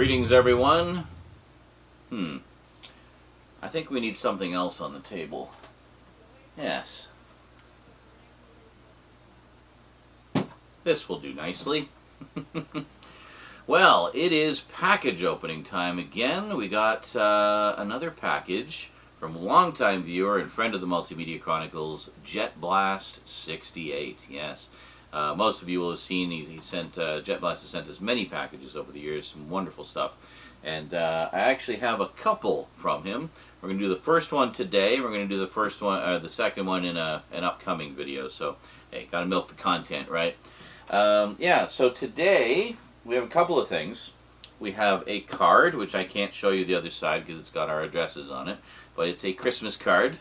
Greetings, everyone. I think we need something else on the table. Yes. This will do nicely. Well, it is package opening time again. We got another package from a longtime viewer and friend of the Multimedia Chronicles, JetBlast68. Yes. Most of you will have seen he sent JetBlast has sent us many packages over the years, some wonderful stuff. And I actually have a couple from him. We're going to do the first one today. We're going to do the second one in an upcoming video. So, hey, got to milk the content, right? Yeah, so today we have a couple of things. We have a card, which I can't show you the other side because it's got our addresses on it. But it's a Christmas card,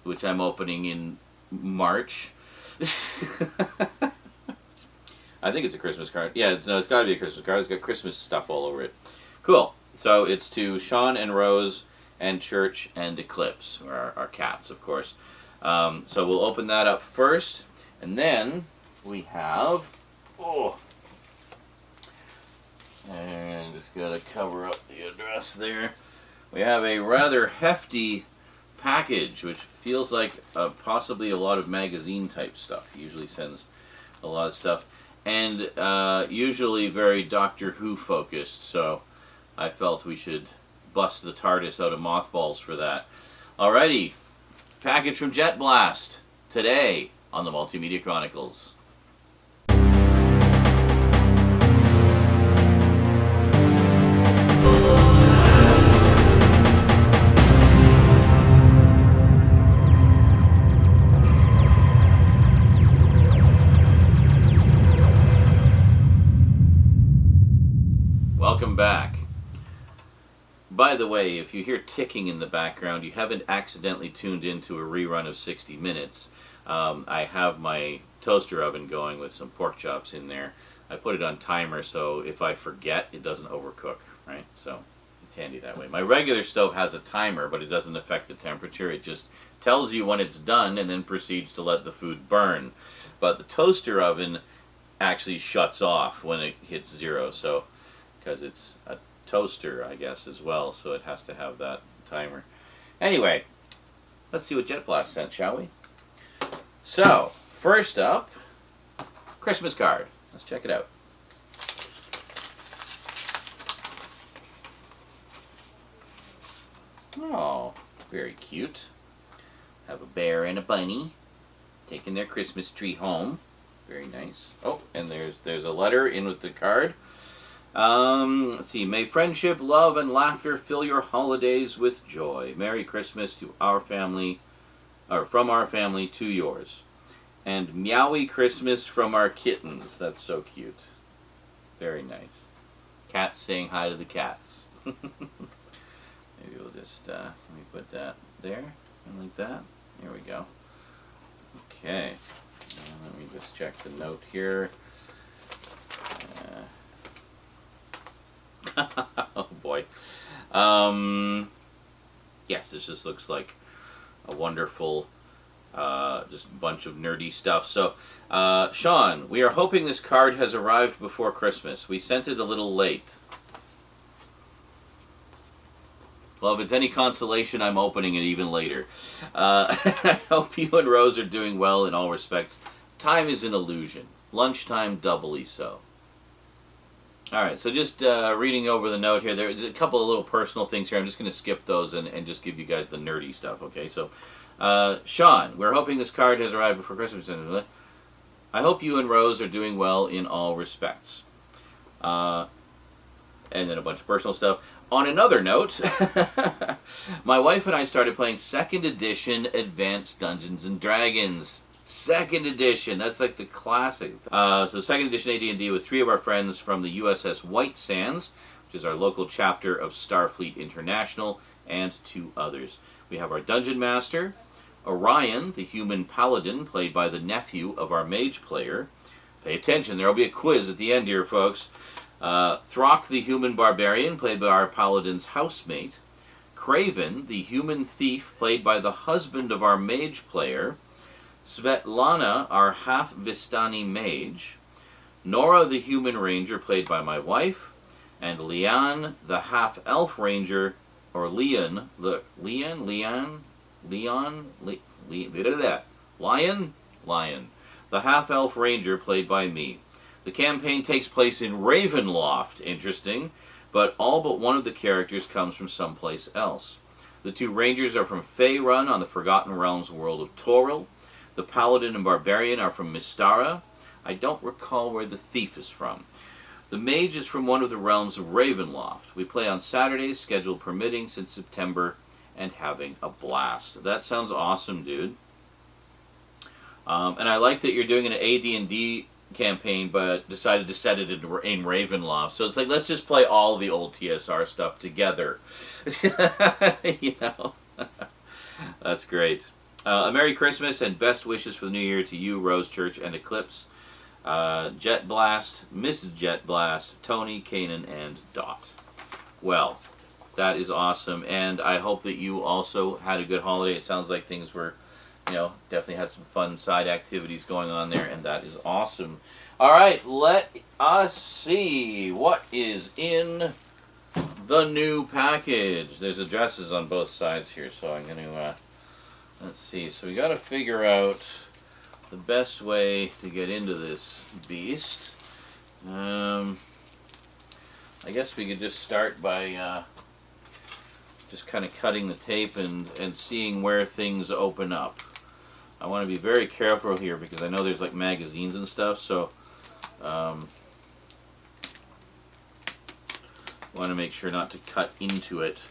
which I'm opening in March. I think it's a Christmas card. Yeah, it's got to be a Christmas card. It's got Christmas stuff all over it. Cool. So it's to Sean and Rose and Church and Eclipse, or our cats, of course. So we'll open that up first, and then we have... and just got to cover up the address there. We have a rather hefty package, which feels like possibly a lot of magazine type stuff. He usually sends a lot of stuff, and usually very Doctor Who focused, so I felt we should bust the TARDIS out of mothballs for that. Alrighty, package from JetBlast today on the Multimedia Chronicles. Welcome back. By the way, if you hear ticking in the background, you haven't accidentally tuned into a rerun of 60 Minutes. I have my toaster oven going with some pork chops in there. I put it on timer so if I forget, it doesn't overcook, right? So it's handy that way. My regular stove has a timer, but it doesn't affect the temperature. It just tells you when it's done and then proceeds to let the food burn. But the toaster oven actually shuts off when it hits 0, so because it's a toaster, I guess, as well, so it has to have that timer. Anyway, let's see what JetBlast sent, shall we? So, first up, Christmas card. Let's check it out. Oh, very cute. Have a bear and a bunny taking their Christmas tree home. Very nice. Oh, and there's a letter in with the card. Let's see. May friendship, love, and laughter fill your holidays with joy. Merry Christmas to our family, or from our family to yours. And meowy Christmas from our kittens. That's so cute. Very nice. Cats saying hi to the cats. Maybe we'll just, let me put that there, and like that. Here we go. Okay. Let me just check the note here. Oh boy. Yes, this just looks like a wonderful, just a bunch of nerdy stuff. So, Sean, we are hoping this card has arrived before Christmas. We sent it a little late. Well, if it's any consolation, I'm opening it even later. I hope you and Rose are doing well in all respects. Time is an illusion. Lunchtime doubly so. Alright, so just reading over the note here, there's a couple of little personal things here. I'm just going to skip those and just give you guys the nerdy stuff, okay? So, Sean, we're hoping this card has arrived before Christmas. I hope you and Rose are doing well in all respects. And then a bunch of personal stuff. On another note, my wife and I started playing 2nd edition Advanced Dungeons & Dragons. 2nd edition, that's like the classic. So 2nd edition AD&D with 3 of our friends from the USS White Sands, which is our local chapter of Starfleet International, and 2 others. We have our Dungeon Master, Orion, the human paladin, played by the nephew of our mage player. Pay attention, there will be a quiz at the end here, folks. Throck, the human barbarian, played by our paladin's housemate. Craven, the human thief, played by the husband of our mage player. Svetlana, our half Vistani mage. Nora, the human ranger, played by my wife. And Leon, the half-elf ranger, or Leon, the Lion, the half-elf ranger, played by me. The campaign takes place in Ravenloft, interesting, but all but one of the characters comes from someplace else. The two rangers are from Faerun on the Forgotten Realms world of Toril. The paladin and barbarian are from Mystara. I don't recall where the thief is from. The mage is from one of the realms of Ravenloft. We play on Saturdays, schedule permitting, since September, and having a blast. That sounds awesome, dude. And I like that you're doing an AD&D campaign, but decided to set it in Ravenloft. So it's like, let's just play all the old TSR stuff together. You know? That's great. A Merry Christmas and best wishes for the new year to you, Rose Church, and Eclipse. JetBlast, Mrs. JetBlast, Tony, Kanan, and Dot. Well, that is awesome, and I hope that you also had a good holiday. It sounds like things were, you know, definitely had some fun side activities going on there, and that is awesome. All right, let us see what is in the new package. There's addresses on both sides here, so I'm going to, let's see. So we got to figure out the best way to get into this beast. I guess we could just start by just kind of cutting the tape and seeing where things open up. I want to be very careful here because I know there's like magazines and stuff, so want to make sure not to cut into it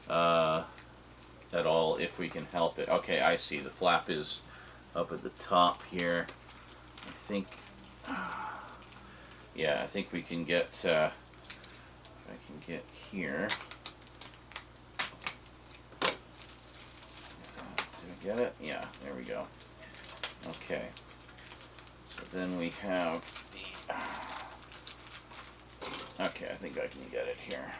at all if we can help it. Okay, I see. The flap is up at the top here. I think, yeah, I think we can get, if I can get here. Did I get it? Yeah, there we go. Okay. So then we have the, okay, I think I can get it here.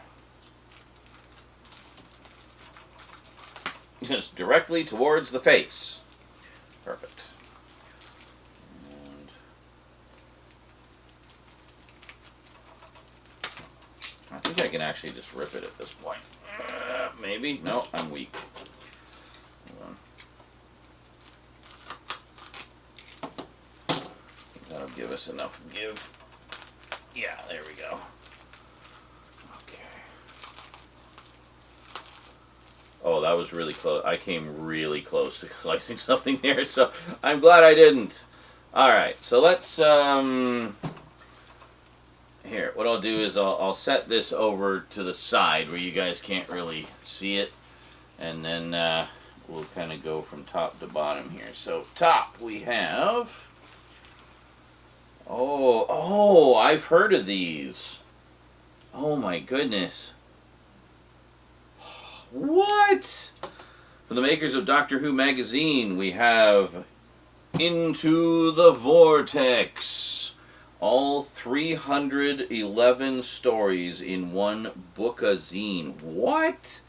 Just directly towards the face. Perfect. And I think I can actually just rip it at this point. Maybe? No, I'm weak. Hold on. That'll give us enough give. Yeah, there we go. Okay. Oh, that was really close. I came really close to slicing something there, so I'm glad I didn't. Alright, so let's, here, what I'll do is I'll set this over to the side where you guys can't really see it, and then we'll kind of go from top to bottom here. So, top, we have, oh, I've heard of these. Oh my goodness. What? From the makers of Doctor Who magazine, we have Into the Vortex. All 311 stories in one bookazine. What?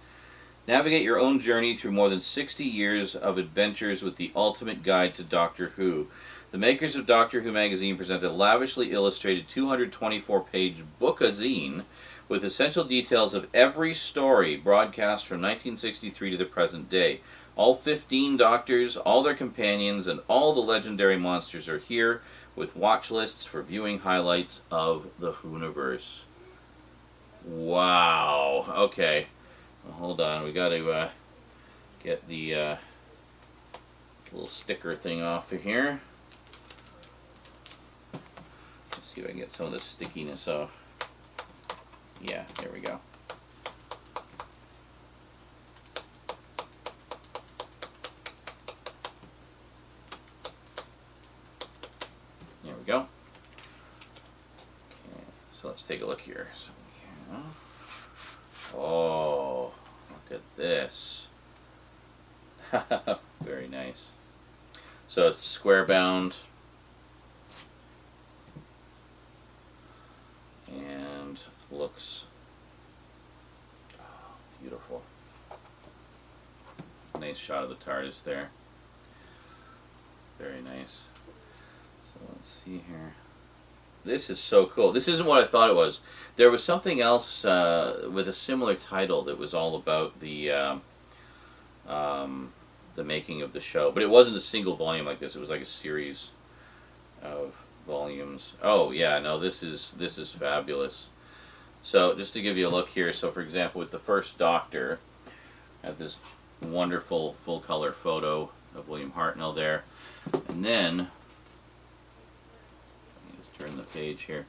Navigate your own journey through more than 60 years of adventures with the ultimate guide to Doctor Who. The makers of Doctor Who magazine present a lavishly illustrated 224-page bookazine with essential details of every story broadcast from 1963 to the present day. All 15 Doctors, all their companions, and all the legendary monsters are here, with watch lists for viewing highlights of the Whoniverse. Wow. Okay. Well, hold on. We got to get the little sticker thing off of here. Let's see if I can get some of the stickiness off. Yeah, there we go. There we go. Okay, so let's take a look here. So, yeah. Oh, look at this. Very nice. So it's square bound. And looks beautiful. Nice shot of the TARDIS there. Very nice. So let's see here. This is so cool. This isn't what I thought it was. There was something else with a similar title that was all about the making of the show, but it wasn't a single volume like this. It was like a series of volumes. Oh yeah, no, this is fabulous. So just to give you a look here, so for example, with the first Doctor, I have this wonderful full color photo of William Hartnell there, and then let me just turn the page here.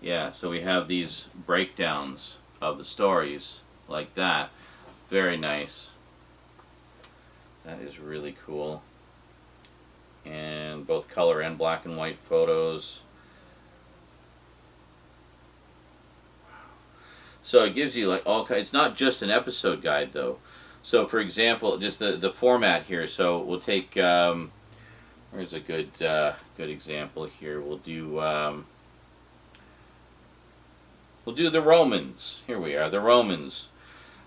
Yeah, so we have these breakdowns of the stories like that. Very nice. That is really cool. And both color and black and white photos. So it gives you like all kinds. It's not just an episode guide though. So for example, just the format here. So we'll take where's a good example here. We'll do the Romans. Here we are, the Romans.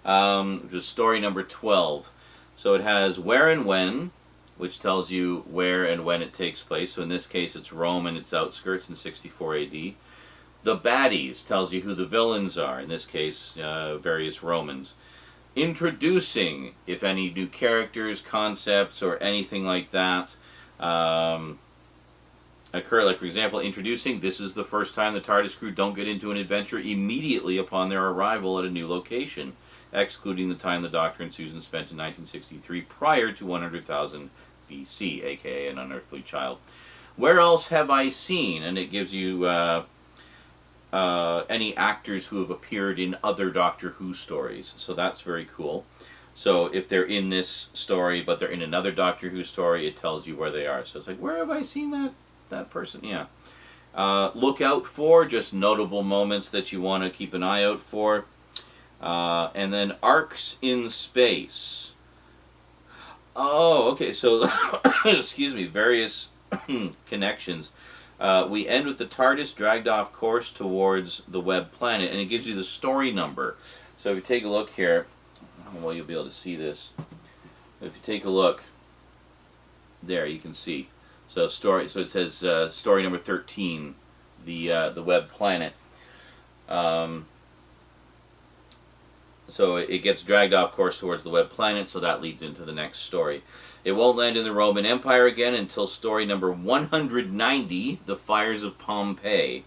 Which is story number 12. So it has where and when, which tells you where and when it takes place. So in this case, it's Rome and its outskirts in 64 AD. The baddies tells you who the villains are. In this case, various Romans. Introducing, if any new characters, concepts, or anything like that occur. Like, for example, introducing, this is the first time the TARDIS crew don't get into an adventure immediately upon their arrival at a new location, excluding the time the Doctor and Susan spent in 1963 prior to 100,000 BC, aka an unearthly child. Where else have I seen? And it gives you any actors who have appeared in other Doctor Who stories. So that's very cool. So if they're in this story, but they're in another Doctor Who story, it tells you where they are. So it's like, where have I seen that person? Yeah. Look out for just notable moments that you want to keep an eye out for. And then arcs in space. Oh, okay. So, excuse me, various connections. We end with the TARDIS dragged off course towards the web planet, and it gives you the story number. So if you take a look here, well, you'll be able to see this. If you take a look, there you can see. So story. So it says story number 13, the web planet. So it gets dragged off course towards the web planet, so that leads into the next story. It won't land in the Roman Empire again until story number 190, The Fires of Pompeii.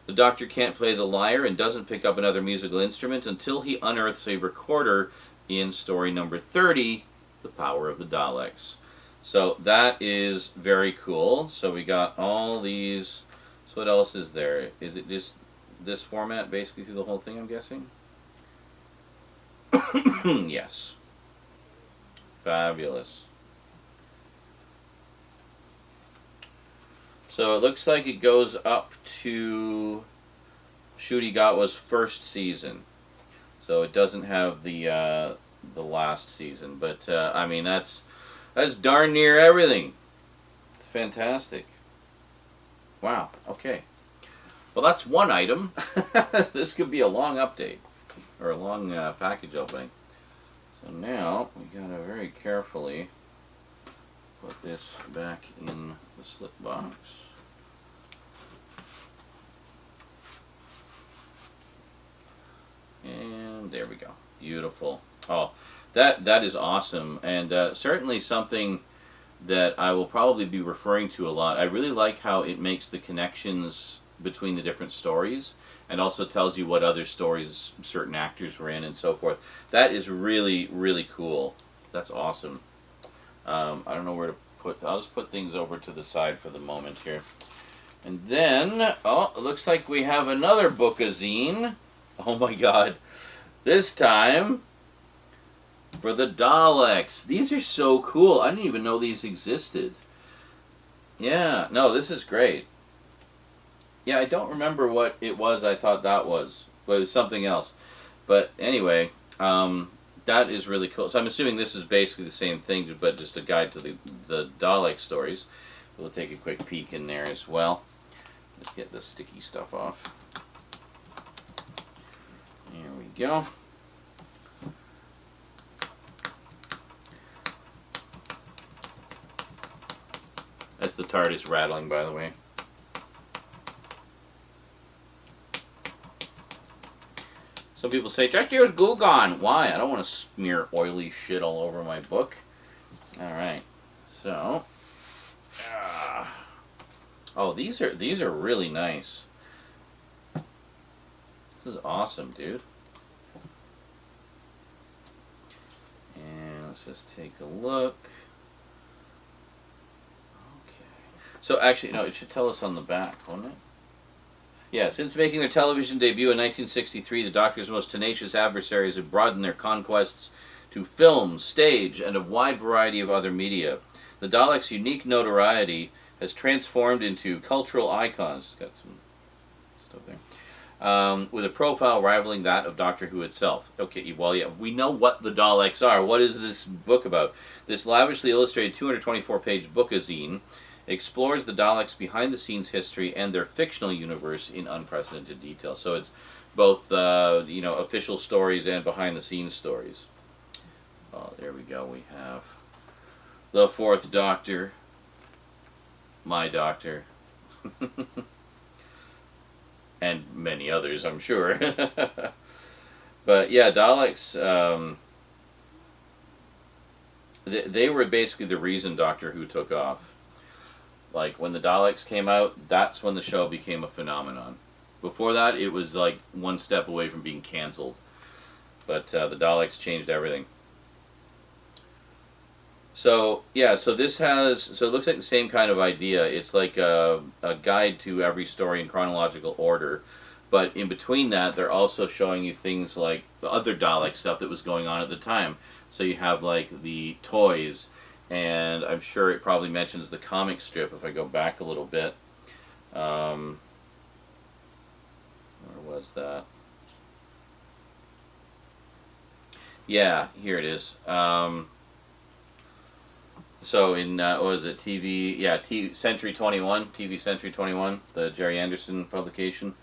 The Doctor can't play the lyre and doesn't pick up another musical instrument until he unearths a recorder in story number 30, The Power of the Daleks. So that is very cool. So we got all these. So what else is there? Is it just this format basically through the whole thing, I'm guessing? Yes. Fabulous. So it looks like it goes up to Ncuti Gatwa's first season. So it doesn't have the last season, but I mean that's darn near everything. It's fantastic. Wow. Okay. Well, that's one item. This could be a long update. Or a long package opening. So now we gotta very carefully put this back in the slip box. And there we go. Beautiful. Oh, that is awesome, and certainly something that I will probably be referring to a lot. I really like how it makes the connections between the different stories, and also tells you what other stories certain actors were in and so forth. That is really, really cool. That's awesome. I don't know where to put. I'll just put things over to the side for the moment here. And then, oh, it looks like we have another bookazine. Oh my God. This time for the Daleks. These are so cool. I didn't even know these existed. Yeah, no, this is great. Yeah, I don't remember what it was I thought that was. But it was something else. But anyway, that is really cool. So I'm assuming this is basically the same thing, but just a guide to the Dalek stories. We'll take a quick peek in there as well. Let's get the sticky stuff off. There we go. That's the TARDIS rattling, by the way. Some people say, just use Goo Gone. Why? I don't want to smear oily shit all over my book. Alright. So. Oh, these are really nice. This is awesome, dude. And let's just take a look. Okay. So actually, no, it should tell us on the back, wouldn't it? Yeah, since making their television debut in 1963, the Doctor's most tenacious adversaries have broadened their conquests to film, stage, and a wide variety of other media. The Daleks' unique notoriety has transformed into cultural icons. Got some stuff there. With a profile rivaling that of Doctor Who itself. Okay, well, yeah, we know what the Daleks are. What is this book about? This lavishly illustrated 224-page bookazine explores the Daleks' behind-the-scenes history and their fictional universe in unprecedented detail. So it's both, official stories and behind-the-scenes stories. Oh, there we go. We have the Fourth Doctor, my Doctor, and many others, I'm sure. But yeah, Daleks, they were basically the reason Doctor Who took off. Like, when the Daleks came out, that's when the show became a phenomenon. Before that, it was like one step away from being cancelled. But the Daleks changed everything. So, yeah, so it looks like the same kind of idea. It's like a guide to every story in chronological order. But in between that, they're also showing you things like the other Dalek stuff that was going on at the time. So you have, like, the toys. And I'm sure it probably mentions the comic strip if I go back a little bit. Where was that? Yeah, here it is. So in, what was it, TV, yeah, Century 21, TV Century 21, the Jerry Anderson publication,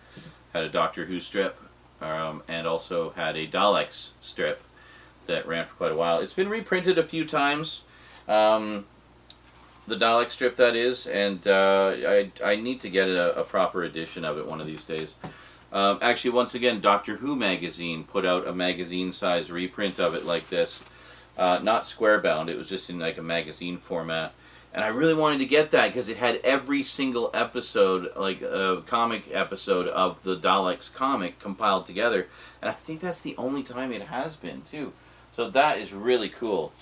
had a Doctor Who strip, and also had a Daleks strip that ran for quite a while. It's been reprinted a few times. The Dalek strip, that is, and I need to get a proper edition of it one of these days. Actually, once again, Doctor Who magazine put out a magazine-size reprint of it like this. Not square-bound, it was just in like a magazine format. And I really wanted to get that because it had every single episode, like a comic episode of the Daleks comic compiled together. And I think that's the only time it has been, too. So that is really cool.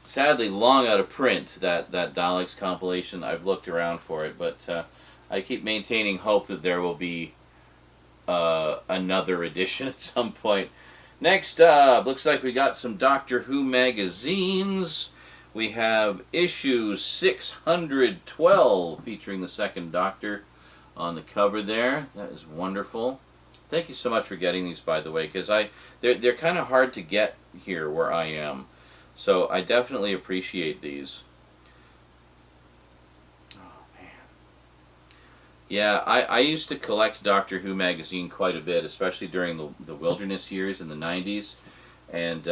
Sadly, long out of print, that Daleks compilation. I've looked around for it, but I keep maintaining hope that there will be another edition at some point. Next up, looks like we got some Doctor Who magazines. We have issue 612 featuring the Second Doctor on the cover there. That is wonderful. Thank you so much for getting these, by the way, because they're kind of hard to get here where I am. So I definitely appreciate these. Oh, man. Yeah, I used to collect Doctor Who magazine quite a bit, especially during the wilderness years in the 90s. And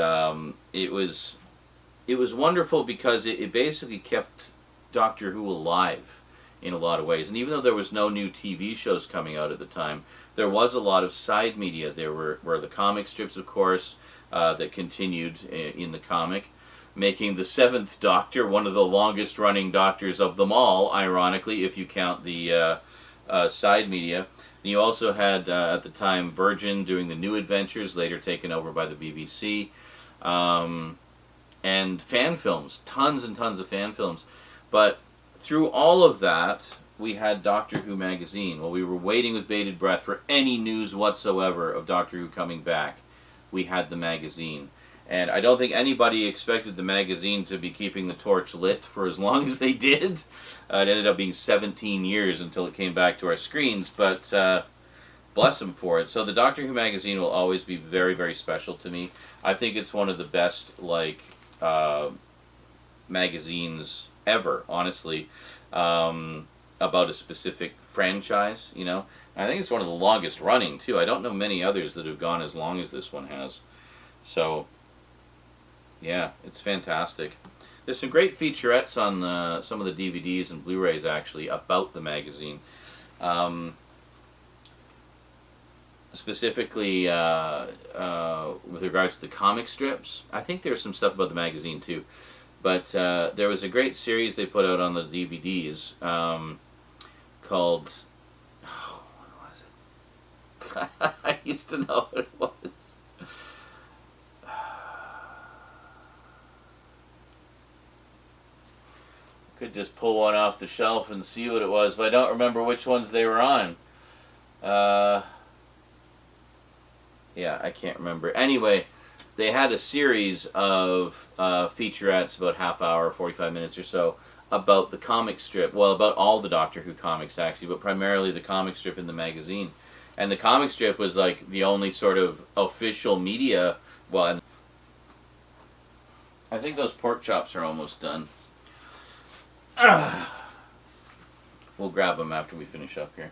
it was wonderful because it basically kept Doctor Who alive in a lot of ways. And even though there was no new TV shows coming out at the time, there was a lot of side media. There were the comic strips, of course, that continued in the comic, making the Seventh Doctor one of the longest running Doctors of them all, ironically, if you count the side media. And you also had, at the time, Virgin doing the New Adventures, later taken over by the BBC, and fan films, tons and tons of fan films. But through all of that, we had Doctor Who magazine. While we were waiting with bated breath for any news whatsoever of Doctor Who coming back, we had the magazine. And I don't think anybody expected the magazine to be keeping the torch lit for as long as they did. It ended up being 17 years until it came back to our screens, but bless them for it. So the Doctor Who magazine will always be very, very special to me. I think it's one of the best, magazines ever, honestly, about a specific franchise, you know. I think it's one of the longest running, too. I don't know many others that have gone as long as this one has. So, yeah, it's fantastic. There's some great featurettes on some of the DVDs and Blu-rays, actually, about the magazine. specifically with regards to the comic strips. I think there's some stuff about the magazine too. But there was a great series they put out on the DVDs called... Oh, what was it? I used to know what it was. Could just pull one off the shelf and see what it was, but I don't remember which ones they were on. Yeah, I can't remember. Anyway, they had a series of featurettes, about half hour, 45 minutes or so, about the comic strip. Well, about all the Doctor Who comics, actually, but primarily the comic strip in the magazine. And the comic strip was like the only sort of official media. Well, and I think those pork chops are almost done. We'll grab them after we finish up here.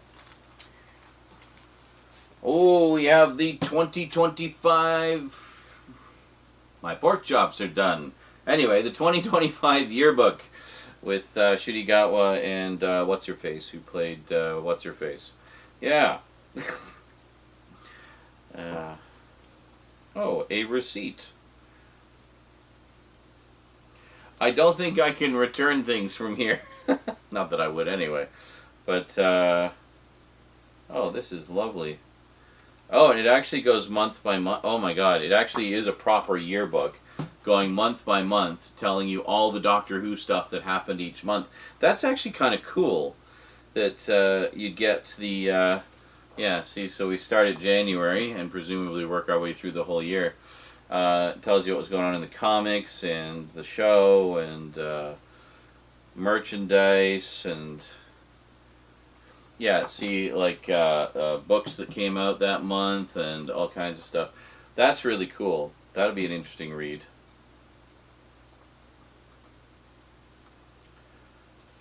Oh, we have the 2025... My pork chops are done. Anyway, the 2025 yearbook with Shurigawa and What's-Her-Face, who played What's-Her-Face. Yeah. Oh, a receipt. I don't think I can return things from here. Not that I would anyway. But, oh, this is lovely. Oh, and it actually goes month by month. Oh my god, it actually is a proper yearbook. Going month by month, telling you all the Doctor Who stuff that happened each month. That's actually kind of cool. That you get the, yeah, see, so we started January and presumably work our way through the whole year. It tells you what was going on in the comics and the show and merchandise and yeah, see like books that came out that month and all kinds of stuff. That's really cool. That'll be an interesting read.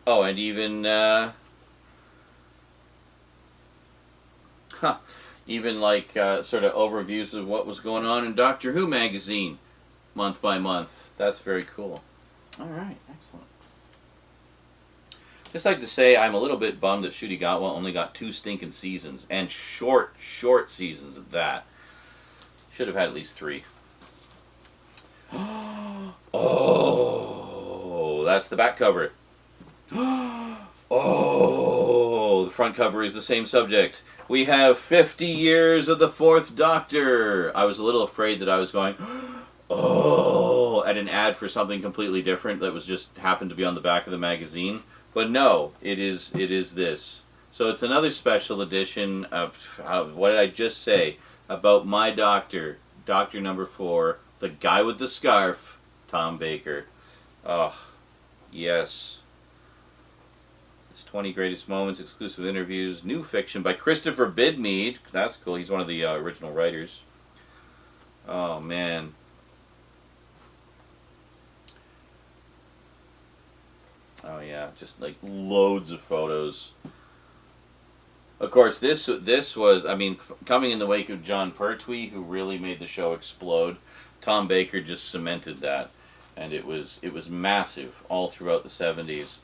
Oh, and even even like sort of overviews of what was going on in Doctor Who magazine, month by month. That's very cool. All right, excellent. Just like to say, I'm a little bit bummed that Shurigawa only got 2 stinking seasons, and short seasons at that. Should have had at least 3. Oh, that's the back cover. Oh, the front cover is the same subject. We have 50 years of the 4th Doctor. I was a little afraid that I was going, oh, at an ad for something completely different that was just happened to be on the back of the magazine. But no, it is this. So it's another special edition of, what did I just say, about my Doctor, Doctor number 4, the guy with the scarf, Tom Baker. Oh, yes. 20 Greatest Moments, exclusive interviews, new fiction by Christopher Bidmead. That's cool. He's one of the original writers. Oh, man. Oh, yeah. Just, like, loads of photos. Of course, this was, I mean, coming in the wake of John Pertwee, who really made the show explode. Tom Baker just cemented that. And it was massive all throughout the 70s.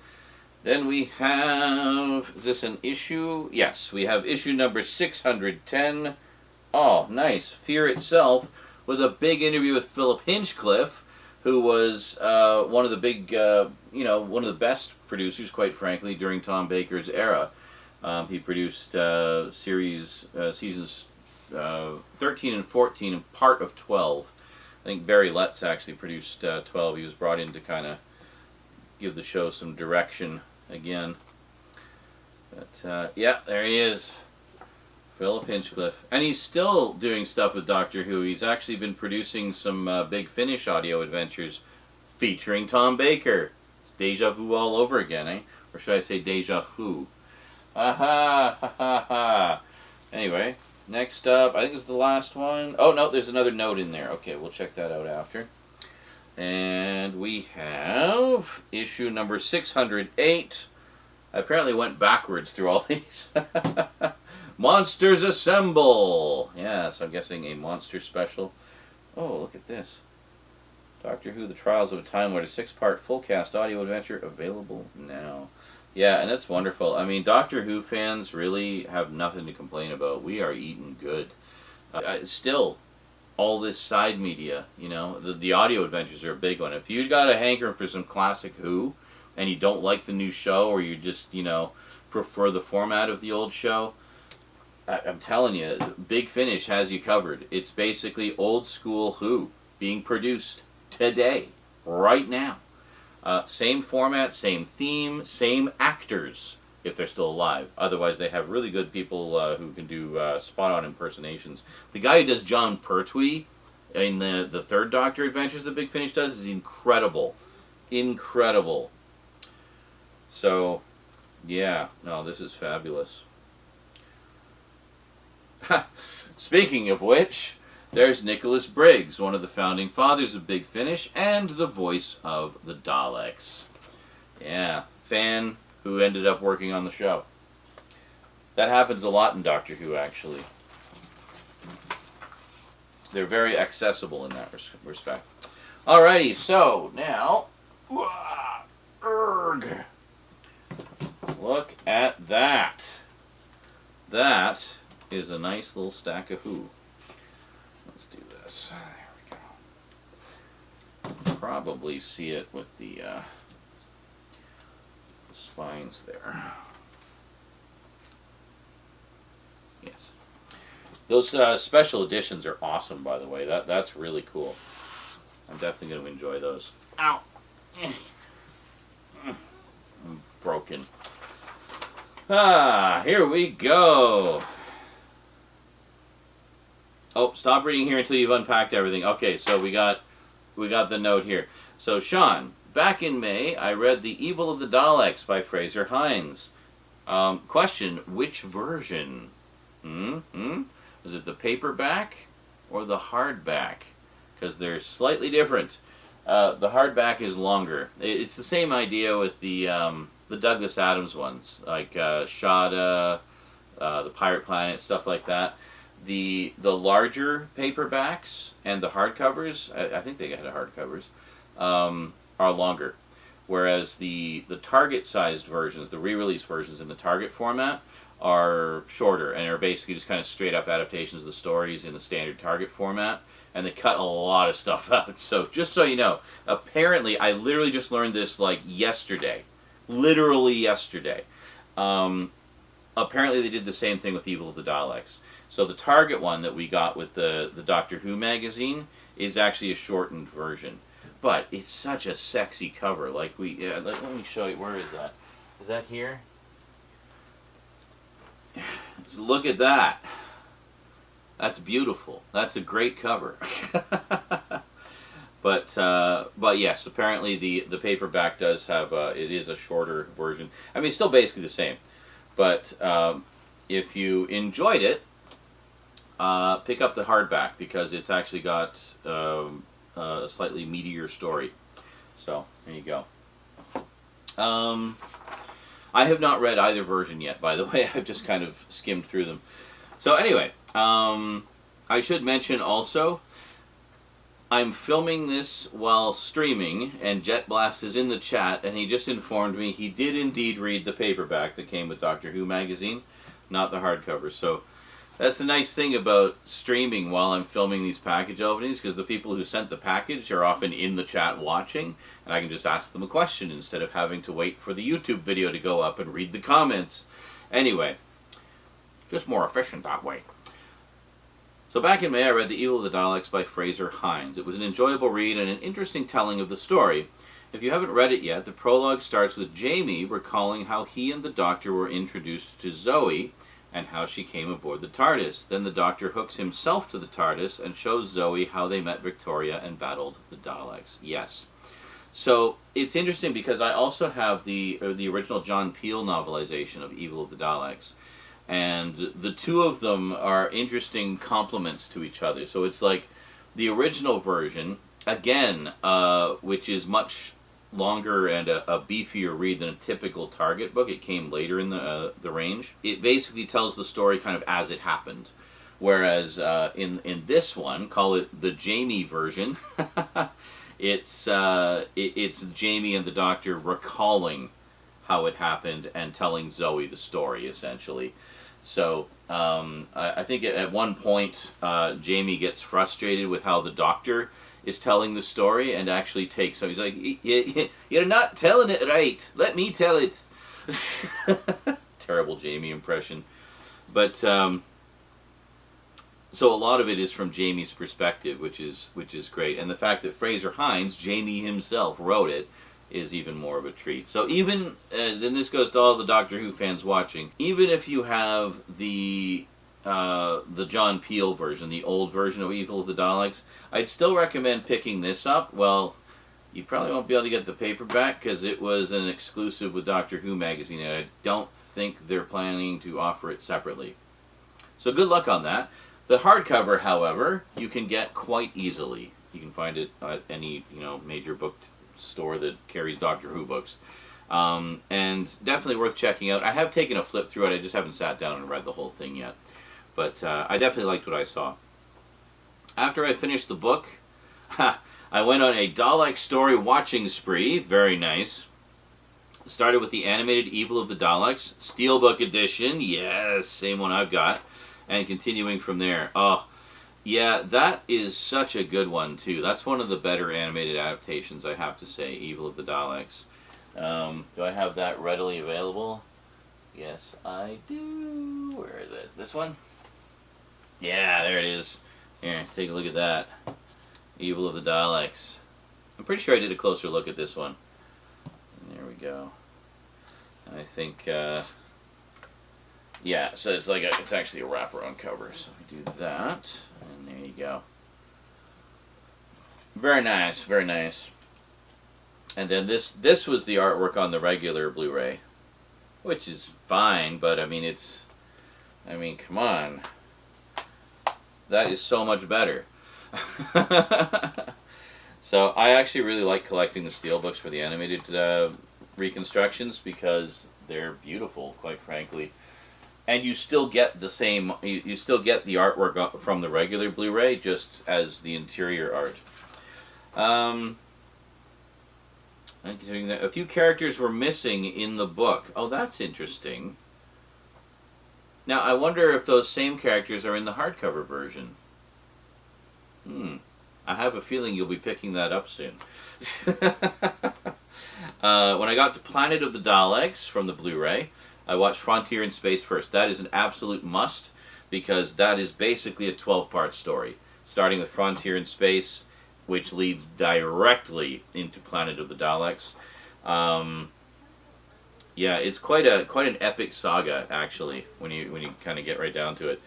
Then we have, is this an issue? Yes, we have issue number 610. Oh, nice. Fear Itself, with a big interview with Philip Hinchcliffe, who was one of the big, one of the best producers, quite frankly, during Tom Baker's era. He produced seasons 13 and 14 and part of 12. I think Barry Letts actually produced 12. He was brought in to kind of give the show some direction again. But, yeah, there he is. Philip Hinchcliffe. And he's still doing stuff with Doctor Who. He's actually been producing some Big Finish audio adventures featuring Tom Baker. It's deja vu all over again, eh? Or should I say deja who? Ha ha ha. Anyway, next up, I think it's the last one. Oh, no, there's another note in there. Okay, we'll check that out after. And we have issue number 608. I apparently went backwards through all these. Monsters Assemble! Yes, I'm guessing a monster special. Oh, look at this. Doctor Who, The Trials of a Time Lord, a 6-part full-cast audio adventure available now. Yeah, and that's wonderful. I mean, Doctor Who fans really have nothing to complain about. We are eating good. Still, all this side media, you know, the audio adventures are a big one. If you got a hankering for some classic Who, and you don't like the new show, or you just, you know, prefer the format of the old show, I'm telling you, Big Finish has you covered. It's basically old school Who being produced today, right now. Same format, same theme, same actors, if they're still alive. Otherwise, they have really good people who can do spot-on impersonations. The guy who does John Pertwee in the Third Doctor Adventures that Big Finish does is incredible. Incredible. So, yeah, no, this is fabulous. Speaking of which, there's Nicholas Briggs, one of the founding fathers of Big Finish and the voice of the Daleks. Yeah, fan who ended up working on the show. That happens a lot in Doctor Who, actually. They're very accessible in that respect. Alrighty, so now, look at that. That is a nice little stack of Who. Let's do this. There we go. Probably see it with the spines there. Yes. Those special editions are awesome, by the way. That's really cool. I'm definitely going to enjoy those. Ow! I'm broken. Here we go. Oh, stop reading here until you've unpacked everything. Okay, so we got the note here. So, Sean, back in May, I read The Evil of the Daleks by Fraser Hines. Question, which version? Was it the paperback or the hardback? Because they're slightly different. The hardback is longer. It's the same idea with the Douglas Adams ones, like Shada, the Pirate Planet, stuff like that. The larger paperbacks and the hardcovers, I think they had hardcovers, are longer. Whereas the Target-sized versions, the re-release versions in the Target format, are shorter and are basically just kind of straight-up adaptations of the stories in the standard Target format. And they cut a lot of stuff out. So just so you know, apparently, I literally just learned this like yesterday. Literally yesterday. Apparently they did the same thing with Evil of the Daleks. So the Target one that we got with the Doctor Who magazine is actually a shortened version. But it's such a sexy cover. Like let me show you. Where is that? Is that here? So look at that. That's beautiful. That's a great cover. But yes, apparently the paperback does have it is a shorter version. I mean, it's still basically the same. But if you enjoyed it, pick up the hardback because it's actually got a slightly meatier story. So there you go. I have not read either version yet, by the way. I've just kind of skimmed through them. So anyway, I should mention also, I'm filming this while streaming, and JetBlast is in the chat, and he just informed me he did indeed read the paperback that came with Doctor Who magazine, not the hardcover. So that's the nice thing about streaming while I'm filming these package openings, because the people who sent the package are often in the chat watching, and I can just ask them a question instead of having to wait for the YouTube video to go up and read the comments. Anyway, just more efficient that way. So back in May, I read The Evil of the Daleks by Fraser Hines. It was an enjoyable read and an interesting telling of the story. If you haven't read it yet, the prologue starts with Jamie recalling how he and the Doctor were introduced to Zoe and how she came aboard the TARDIS. Then the Doctor hooks himself to the TARDIS and shows Zoe how they met Victoria and battled the Daleks. Yes. So it's interesting because I also have the original John Peel novelization of Evil of the Daleks. And the two of them are interesting complements to each other. So it's like the original version, again, which is much longer and a beefier read than a typical Target book. It came later in the range. It basically tells the story kind of as it happened. Whereas in this one, call it the Jamie version, it's Jamie and the Doctor recalling how it happened and telling Zoe the story, essentially. So I think at one point Jamie gets frustrated with how the Doctor is telling the story and actually takes so he's like, You're not telling it right. Let me tell it." Terrible Jamie impression. But so a lot of it is from Jamie's perspective, which is great. And the fact that Fraser Hines, Jamie himself, wrote it is even more of a treat. So even, then this goes to all the Doctor Who fans watching, even if you have the John Peel version, the old version of Evil of the Daleks, I'd still recommend picking this up. Well, you probably won't be able to get the paperback because it was an exclusive with Doctor Who magazine, and I don't think they're planning to offer it separately. So good luck on that. The hardcover, however, you can get quite easily. You can find it at any major book store that carries Doctor Who books. And definitely worth checking out. I have taken a flip through it, I just haven't sat down and read the whole thing yet. But I definitely liked what I saw. After I finished the book, I went on a Dalek story watching spree. Very nice. Started with the animated Evil of the Daleks, Steelbook edition. Yes, same one I've got. And continuing from there. Oh, yeah, that is such a good one, too. That's one of the better animated adaptations, I have to say, Evil of the Daleks. Do I have that readily available? Yes, I do. Where is it? This one? Yeah, there it is. Here, take a look at that. Evil of the Daleks. I'm pretty sure I did a closer look at this one. There we go. I think, yeah, so it's like it's actually a wraparound cover. So we do that, and there you go. Very nice, very nice. And then this was the artwork on the regular Blu-ray, which is fine, but I mean come on. That is so much better. So I actually really like collecting the steelbooks for the animated reconstructions because they're beautiful, quite frankly. And you still get the same, you still get the artwork from the regular Blu-ray, just as the interior art. And continuing that, a few characters were missing in the book. Oh, that's interesting. Now, I wonder if those same characters are in the hardcover version. I have a feeling you'll be picking that up soon. When I got to Planet of the Daleks from the Blu-ray, I watched Frontier in Space first. That is an absolute must because that is basically a 12-part story, starting with Frontier in Space, which leads directly into Planet of the Daleks. Yeah, it's quite an epic saga actually when you kind of get right down to it.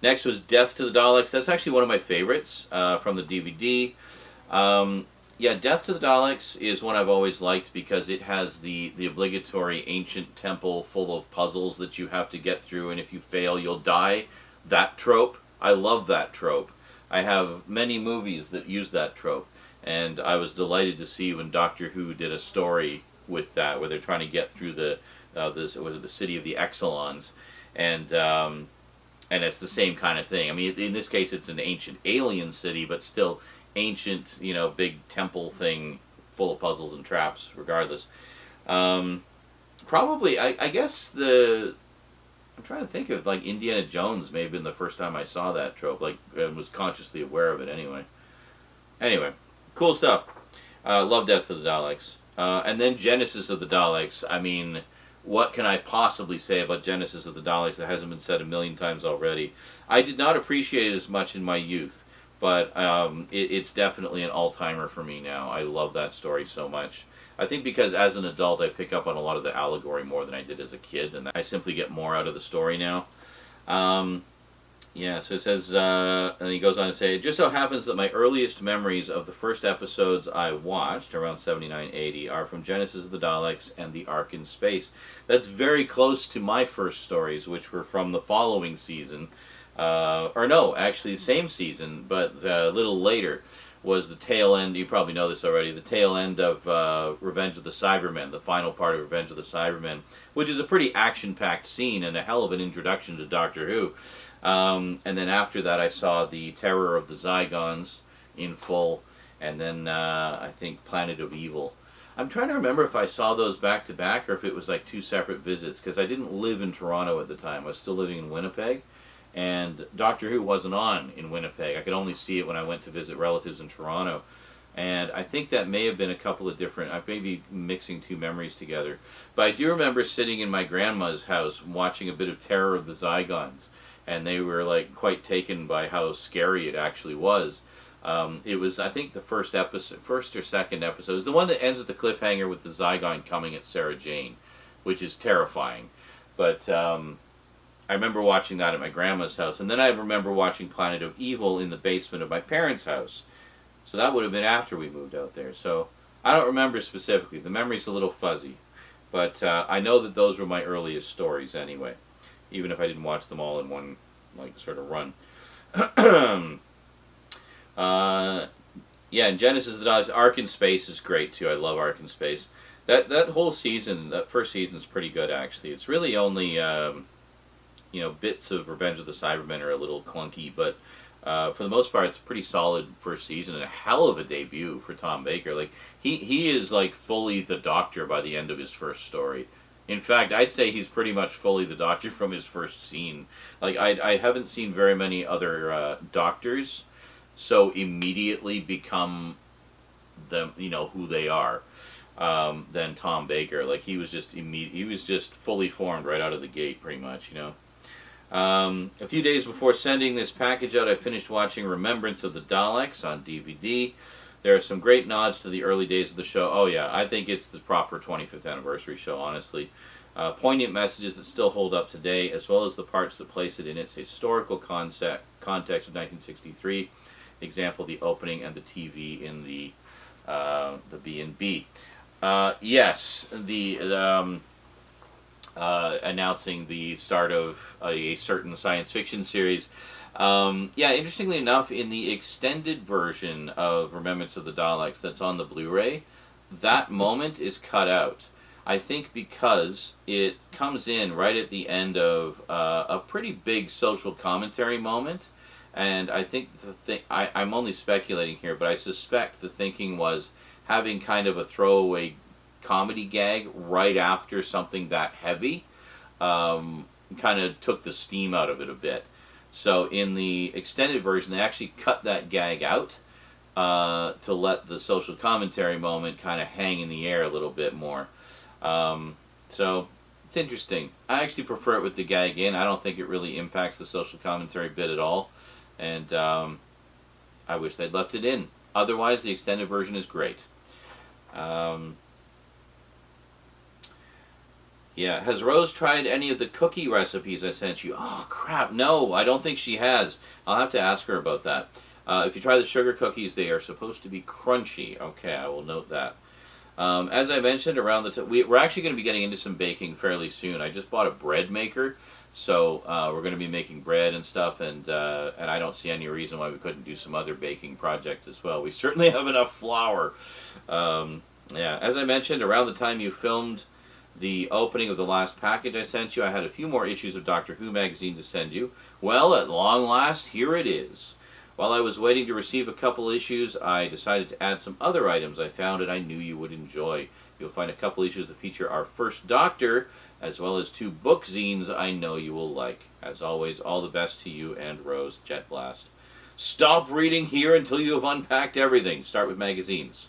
Next was Death to the Daleks. That's actually one of my favorites from the DVD. Yeah, Death to the Daleks is one I've always liked because it has the obligatory ancient temple full of puzzles that you have to get through, and if you fail, you'll die. That trope, I love that trope. I have many movies that use that trope, and I was delighted to see when Doctor Who did a story with that, where they're trying to get through the city of the Exelons, and it's the same kind of thing. I mean, in this case, it's an ancient alien city, but still ancient, big temple thing full of puzzles and traps, regardless. Probably, I guess I'm trying to think of, like, Indiana Jones may have been the first time I saw that trope, like, and was consciously aware of it anyway. Anyway, cool stuff. Love Death of the Daleks. And then Genesis of the Daleks. I mean, what can I possibly say about Genesis of the Daleks that hasn't been said a million times already? I did not appreciate it as much in my youth, but it's definitely an all-timer for me now. I love that story so much. I think because as an adult I pick up on a lot of the allegory more than I did as a kid, and I simply get more out of the story now. Yeah, so it says, and he goes on to say, it just so happens that my earliest memories of the first episodes I watched, around 79-80, are from Genesis of the Daleks and The Ark in Space. That's very close to my first stories, which were from the following season. Or no, actually the same season, but a little later, was the tail end, you probably know this already, the tail end of Revenge of the Cybermen, the final part of Revenge of the Cybermen, which is a pretty action-packed scene and a hell of an introduction to Doctor Who. And then after that I saw the Terror of the Zygons in full, and then I think Planet of Evil. I'm trying to remember if I saw those back to back or if it was like two separate visits, because I didn't live in Toronto at the time. I was still living in Winnipeg, and Doctor Who wasn't on in Winnipeg. I could only see it when I went to visit relatives in Toronto. And I think that may have been a couple of different, I may be mixing two memories together. But I do remember sitting in my grandma's house watching a bit of Terror of the Zygons. And they were like quite taken by how scary it actually was. It was, I think, the first or second episode. It was the one that ends with the cliffhanger with the Zygon coming at Sarah Jane, which is terrifying. But I remember watching that at my grandma's house. And then I remember watching Planet of Evil in the basement of my parents' house. So that would have been after we moved out there. So I don't remember specifically. The memory's a little fuzzy. But I know that those were my earliest stories anyway, even if I didn't watch them all in one like sort of run. Yeah, and Genesis of the Daleks, Ark in Space is great too. I love Ark in Space. That whole season, that first season is pretty good actually. It's really only bits of Revenge of the Cybermen are a little clunky, but for the most part, it's a pretty solid first season and a hell of a debut for Tom Baker. Like he is like fully the Doctor by the end of his first story. In fact, I'd say he's pretty much fully the Doctor from his first scene. Like I haven't seen very many other Doctors so immediately become them, who they are, than Tom Baker. Like he was just fully formed right out of the gate, pretty much. A few days before sending this package out, I finished watching Remembrance of the Daleks on DVD. There are some great nods to the early days of the show. Oh yeah, I think it's the proper 25th anniversary show, honestly. Poignant messages that still hold up today, as well as the parts that place it in its historical context of 1963. Example, the opening and the TV in the B&B. Yes, the announcing the start of a certain science fiction series. Yeah, interestingly enough, in the extended version of Remembrance of the Daleks that's on the Blu-ray, that moment is cut out. I think because it comes in right at the end of a pretty big social commentary moment, and I think I'm only speculating here, but I suspect the thinking was having kind of a throwaway comedy gag right after something that heavy kind of took the steam out of it a bit. So in the extended version, they actually cut that gag out to let the social commentary moment kind of hang in the air a little bit more. So it's interesting. I actually prefer it with the gag in. I don't think it really impacts the social commentary bit at all. And I wish they'd left it in. Otherwise, the extended version is great. Yeah, has Rose tried any of the cookie recipes I sent you? Oh, crap, no, I don't think she has. I'll have to ask her about that. If you try the sugar cookies, they are supposed to be crunchy. Okay, I will note that. As I mentioned, around the we're actually going to be getting into some baking fairly soon. I just bought a bread maker, so we're going to be making bread and stuff, and I don't see any reason why we couldn't do some other baking projects as well. We certainly have enough flour. Yeah, as I mentioned, around the time you filmed the opening of the last package I sent you, I had a few more issues of Doctor Who magazine to send you. Well, at long last, here it is. While I was waiting to receive a couple issues, I decided to add some other items I found and I knew you would enjoy. You'll find a couple issues that feature our first Doctor, as well as 2 book zines I know you will like. As always, all the best to you and Rose, JetBlast. Stop reading here until you have unpacked everything. Start with magazines.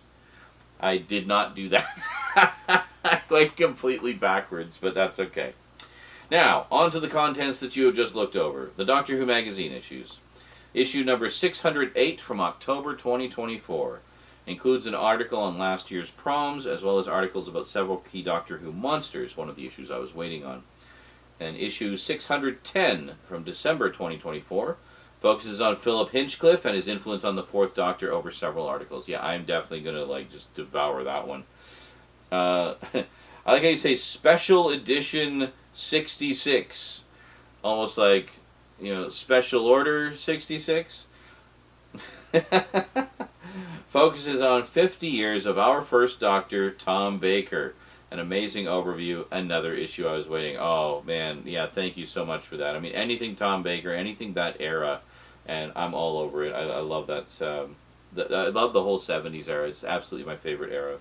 I did not do that. I went completely backwards, but that's okay. Now, on to the contents that you have just looked over. The Doctor Who magazine issues. Issue number 608 from October 2024 includes an article on last year's proms, as well as articles about several key Doctor Who monsters, one of the issues I was waiting on. And issue 610 from December 2024 focuses on Philip Hinchcliffe and his influence on the Fourth Doctor over several articles. Yeah, I'm definitely going to just devour that one. I like how you say Special Edition 66. Almost like, Special Order 66. Focuses on 50 years of our first Doctor, Tom Baker. An amazing overview. Another issue I was waiting. Oh, man. Yeah, thank you so much for that. I mean, anything Tom Baker, anything that era, and I'm all over it. I love that. I love the whole 70s era. It's absolutely my favorite era.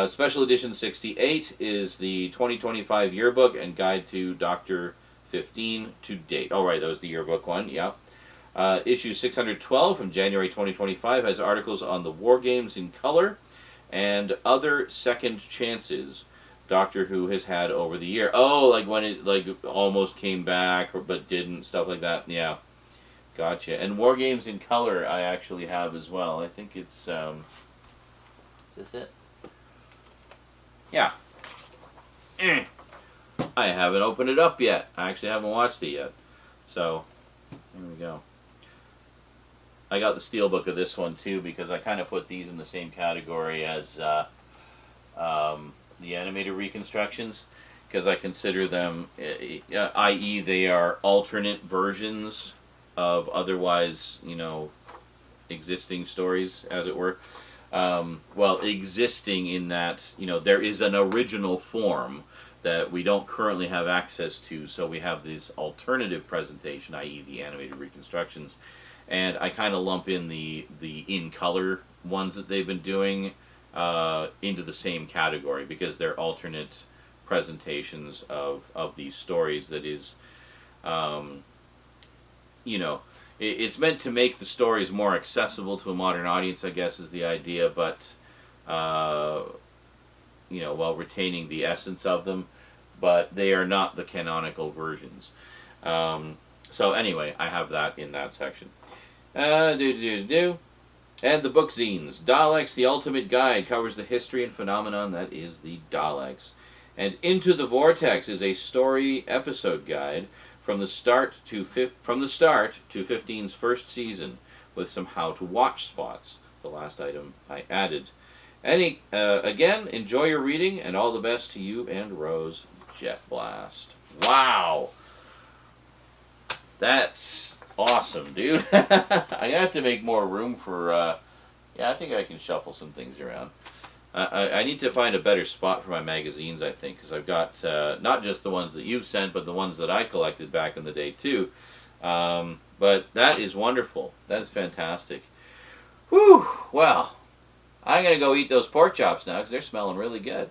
Special Edition 68 is the 2025 yearbook and guide to Doctor 15 to date. Oh, right, that was the yearbook one, yeah. Issue 612 from January 2025 has articles on the war games in color and other second chances Doctor Who has had over the year. Oh, like when it almost came back but didn't, stuff like that. Yeah, gotcha. And war games in color I actually have as well. I think it's is this it? Yeah. I haven't opened it up yet. I actually haven't watched it yet. So, there we go. I got the steelbook of this one too because I kind of put these in the same category as the animated reconstructions because I consider them, i.e. they are alternate versions of otherwise, existing stories, as it were. Well, existing in that, there is an original form that we don't currently have access to, so we have this alternative presentation, i.e. the animated reconstructions. And I kind of lump in the in-color ones that they've been doing into the same category because they're alternate presentations of these stories that is, it's meant to make the stories more accessible to a modern audience, I guess, is the idea, but, while retaining the essence of them, but they are not the canonical versions. So anyway, I have that in that section. And the book zines. Daleks, the Ultimate Guide, covers the history and phenomenon that is the Daleks. And Into the Vortex is a story episode guide from the start to 15's first season with some how to watch spots. The last item I added. Again, enjoy your reading and all the best to you and Rose. JetBlast. Wow. That's awesome, dude. I'm going to have to make more room for, I think I can shuffle some things around. I need to find a better spot for my magazines, I think, because I've got not just the ones that you've sent, but the ones that I collected back in the day, too. But that is wonderful. That is fantastic. Whew, well, I'm going to go eat those pork chops now, because they're smelling really good.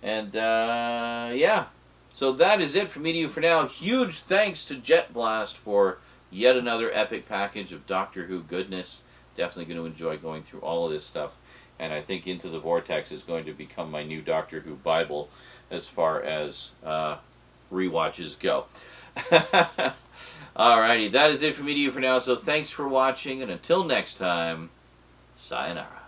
And, yeah. So that is it from me to you for now. Huge thanks to JetBlast for yet another epic package of Doctor Who goodness. Definitely going to enjoy going through all of this stuff. And I think Into the Vortex is going to become my new Doctor Who Bible as far as rewatches go. Alrighty, that is it from me to you for now. So thanks for watching, and until next time, sayonara.